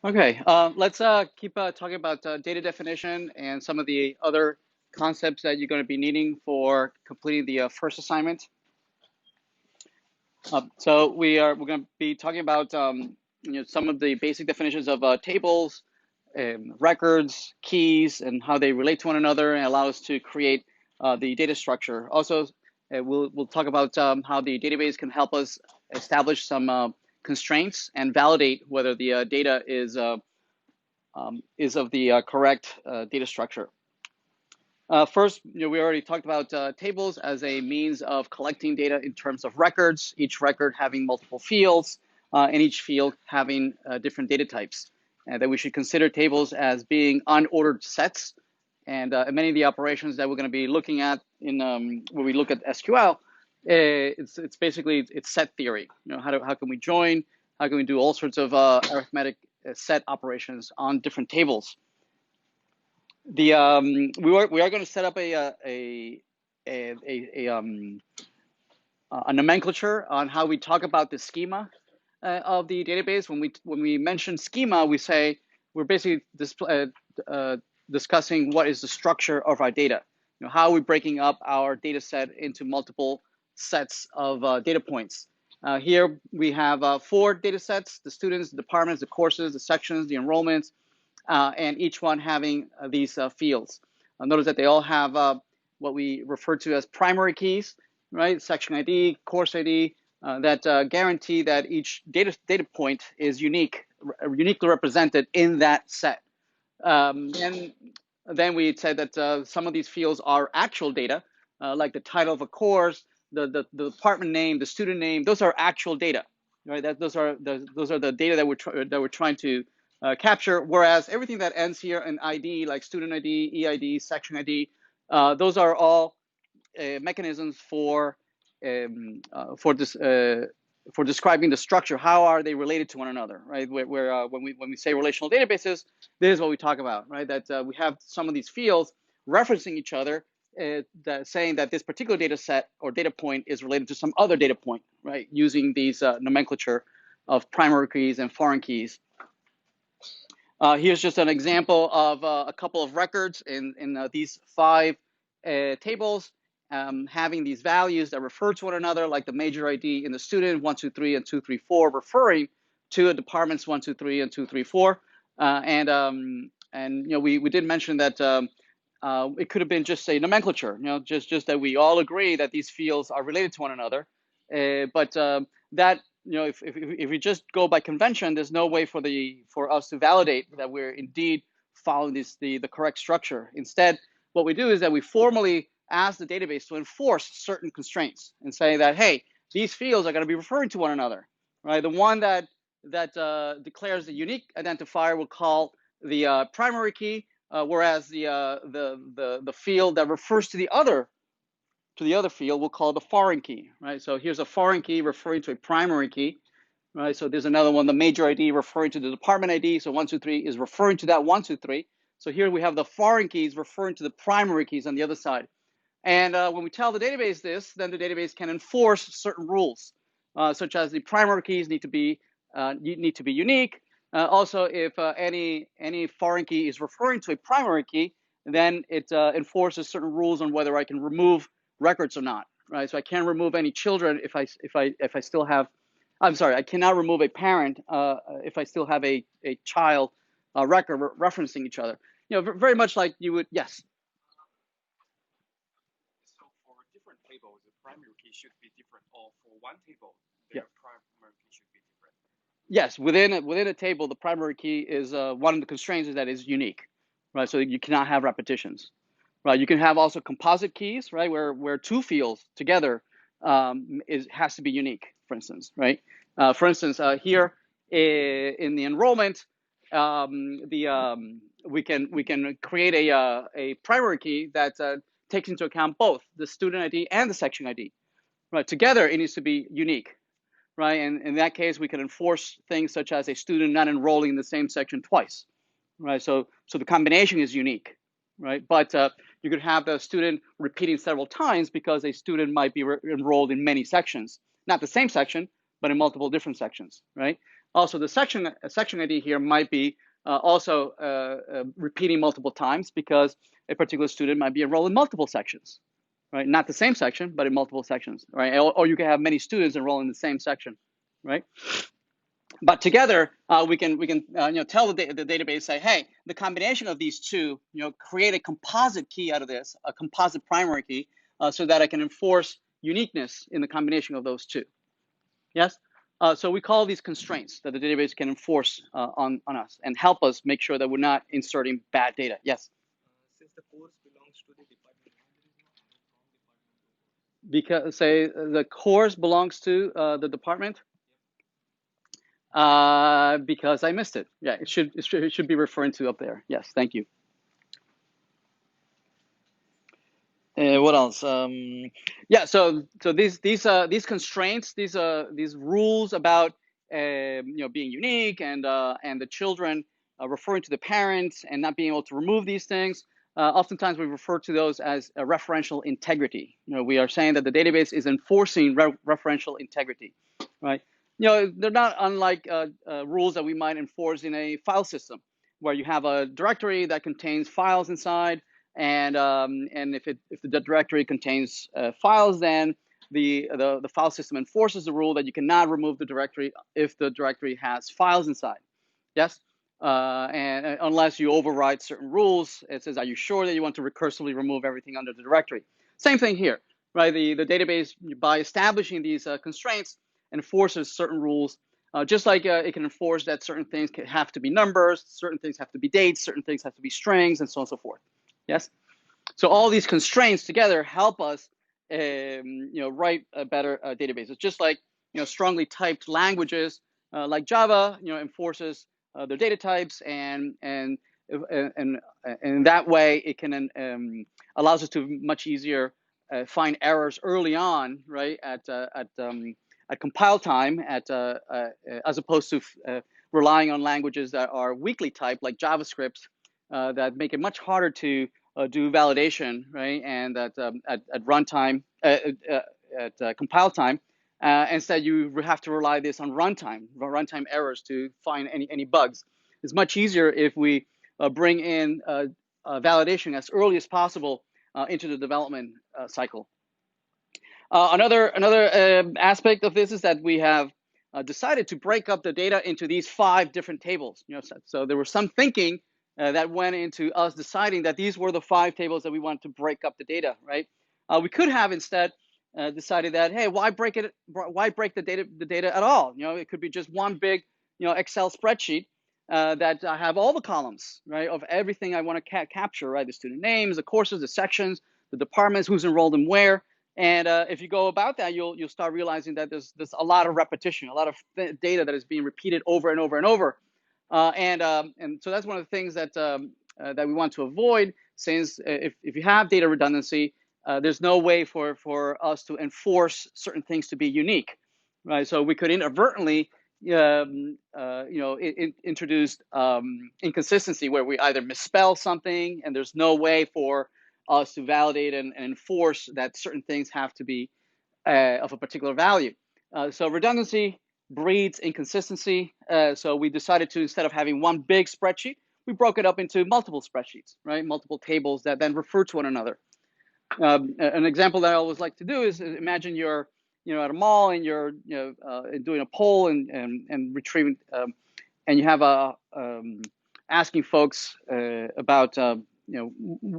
Okay, let's keep talking about data definition and some of the other concepts that you're going to be needing for completing the first assignment. So we're going to be talking about some of the basic definitions of tables, records, keys, and how they relate to one another and allow us to create the data structure. Also, we'll talk about how the database can help us establish some constraints and validate whether the data is of the correct data structure. First, we already talked about tables as a means of collecting data in terms of records, each record having multiple fields, and each field having different data types. And that we should consider tables as being unordered sets. And many of the operations that we're going to be looking at in when we look at SQL, it's basically set theory. How can we join? How can we do all sorts of arithmetic set operations on different tables? We are going to set up a nomenclature on how we talk about the schema of the database. When we mention schema, we say we're basically discussing what is the structure of our data. How are we breaking up our data set into multiple sets of data points. Here we have 4 data sets: the students, the departments, the courses, the sections, the enrollments, and each one having these fields. Notice that they all have what we refer to as primary keys, right? Section ID, course ID, that guarantee that each data point is uniquely represented in that set. And then we said that some of these fields are actual data, like the title of a course, the department name, the student name. Those are actual data, right? Those are the data that we're trying to capture. Whereas everything that ends here in ID, like student ID, EID, section ID, those are all mechanisms for describing the structure. How are they related to one another, right? When we say relational databases, this is what we talk about, right? That we have some of these fields referencing each other, saying that this particular data set or data point is related to some other data point, right? Using these nomenclature of primary keys and foreign keys. Here's just an example of a couple of records in these 5 tables, having these values that refer to one another, like the major ID in the student 1, 2, 3, and 2, 3, 4, referring to the departments 1, 2, 3, and 2, 3, 4. And we did mention that it could have been just a nomenclature, just that we all agree that these fields are related to one another, but that. If we just go by convention, there's no way for us to validate that we're indeed following the correct structure. Instead, what we do is that we formally ask the database to enforce certain constraints and say that, hey, these fields are going to be referring to one another, right? The one that declares the unique identifier we'll call the primary key, whereas the field that refers to the other field we'll call the foreign key, right? So here's a foreign key referring to a primary key, right? So there's another one, the major ID referring to the department ID. So 1, 2, 3 is referring to that 1, 2, 3. So here we have the foreign keys referring to the primary keys on the other side. And when we tell the database this, then the database can enforce certain rules, such as the primary keys need to be unique. Also, if any foreign key is referring to a primary key, then it enforces certain rules on whether I can remove records or not, right? So I can't remove any children if I still have. I'm sorry, I cannot remove a parent if I still have a child record referencing each other. Very much like you would. Yes. So for different tables, the primary key should be different, or for one table, their primary key should be different. Yes, within a table, the primary key is one of the constraints is that it's unique, right? So you cannot have repetitions, right? You can have also composite keys, right? Where 2 fields together has to be unique, for instance, right? For instance, here in the enrollment, we can create a primary key that takes into account both the student ID and the section ID, right? Together, it needs to be unique, right? And in that case, we can enforce things such as a student not enrolling in the same section twice, right? So the combination is unique, right? But you could have the student repeating several times because a student might be enrolled in many sections, not the same section, but in multiple different sections, right? Also, the section ID here might be also repeating multiple times because a particular student might be enrolled in multiple sections, right? Not the same section, but in multiple sections, right? Or you can have many students enroll in the same section, right? But together, we can tell the database, say, hey, the combination of these two, create a composite key out of this, a composite primary key, so that I can enforce uniqueness in the combination of those two. Yes. So we call these constraints that the database can enforce on us and help us make sure that we're not inserting bad data. Yes. Since the course belongs to the department, there is no arrow from department. Because say the course belongs to the department. Because I missed it. Yeah, it should be referring to up there. Yes, thank you. What else? Yeah, so these constraints, these rules about being unique and the children referring to the parents and not being able to remove these things. Oftentimes we refer to those as a referential integrity. We are saying that the database is enforcing referential integrity, right? They're not unlike rules that we might enforce in a file system, where you have a directory that contains files inside, and if the directory contains files, then the file system enforces the rule that you cannot remove the directory if the directory has files inside. Yes. And unless you override certain rules, it says, are you sure that you want to recursively remove everything under the directory? Same thing here, right? The database, by establishing these constraints, enforces certain rules, just like it can enforce that certain things have to be numbers, certain things have to be dates, certain things have to be strings, and so on and so forth. Yes. So all these constraints together help us, write better databases. Just like strongly typed languages like Java, enforces their data types, and in that way it can allows us to much easier find errors early on, right, at compile time, as opposed to relying on languages that are weakly typed like JavaScript, that make it much harder to do validation, right? And that at runtime, at compile time, instead you have to rely this on runtime errors to find any bugs. It's much easier if we bring in validation as early as possible into the development cycle. Another aspect of this is that we have decided to break up the data into these 5 different tables. So there was some thinking that went into us deciding that these were the 5 tables that we wanted to break up the data, right? We could have instead decided that, hey, why break the data at all? It could be just one big Excel spreadsheet that I have all the columns, right, of everything I want to capture, right? The student names, the courses, the sections, the departments, who's enrolled in where. And if you go about that, you'll start realizing that there's a lot of repetition, a lot of data that is being repeated over and over and over. And so that's one of the things that we want to avoid, since if you have data redundancy, there's no way for us to enforce certain things to be unique, right? So we could inadvertently introduce inconsistency, where we either misspell something and there's no way for us to validate and enforce that certain things have to be of a particular value. So redundancy breeds inconsistency. So we decided to, instead of having one big spreadsheet, we broke it up into multiple spreadsheets, right? Multiple tables that then refer to one another. An example that I always like to do is, imagine you're at a mall and you're doing a poll and retrieving, and you have asking folks about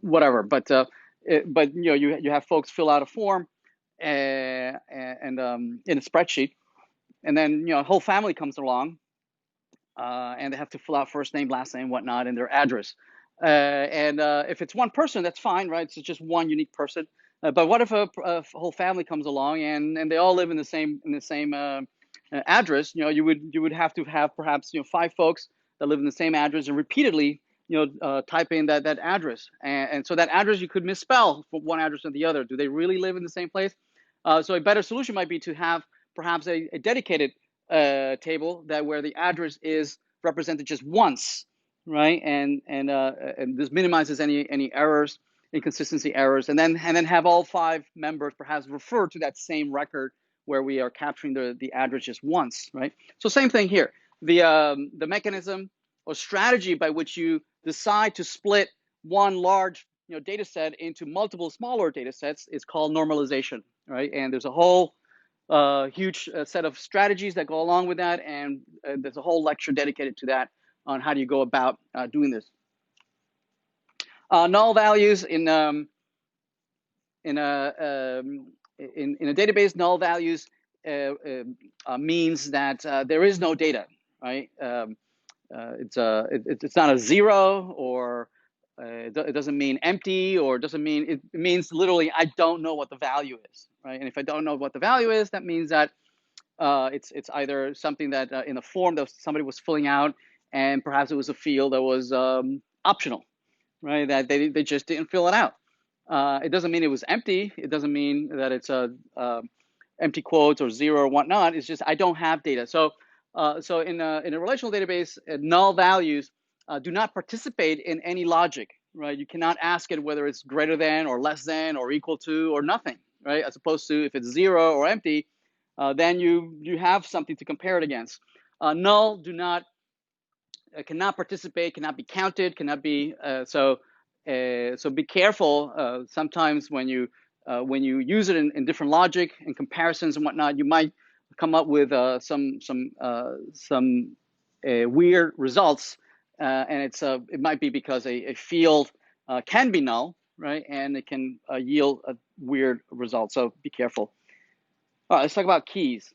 whatever, but you have folks fill out a form and in a spreadsheet, and then a whole family comes along and they have to fill out first name, last name, whatnot, and their address. And if it's one person, that's fine, right? It's just one unique person. But what if a whole family comes along and they all live in the same address? You would have to have perhaps 5 folks that live in the same address and repeatedly type in that address, and so that address you could misspell from one address to the other. Do they really live in the same place? So a better solution might be to have perhaps a dedicated table that where the address is represented just once, right? And this minimizes any errors, inconsistency errors, and then have all 5 members perhaps refer to that same record where we are capturing the address just once, right? So same thing here. the mechanism or strategy by which you decide to split one large data set into multiple smaller data sets is called normalization, right? And there's a whole huge set of strategies that go along with that, and there's a whole lecture dedicated to that on how do you go about doing this. Null values in a database, null values means that there is no data, right? It's not a zero, or it doesn't mean empty, or it doesn't mean, it means literally I don't know what the value is, right? And if I don't know what the value is, that means that it's either something that in a form that somebody was filling out, and perhaps it was a field that was optional, right? That they just didn't fill it out. It doesn't mean it was empty. It doesn't mean that it's a empty quotes or zero or whatnot. It's just I don't have data. So in a relational database, null values do not participate in any logic, right? You cannot ask it whether it's greater than or less than or equal to or nothing, right? As opposed to if it's zero or empty, then you have something to compare it against. Null cannot participate, cannot be counted, cannot be so be careful. Sometimes when you use it in different logic and comparisons and whatnot, you might come up with some weird results, and it might be because a field can be null, right, and it can yield a weird result. So be careful. All right, let's talk about keys.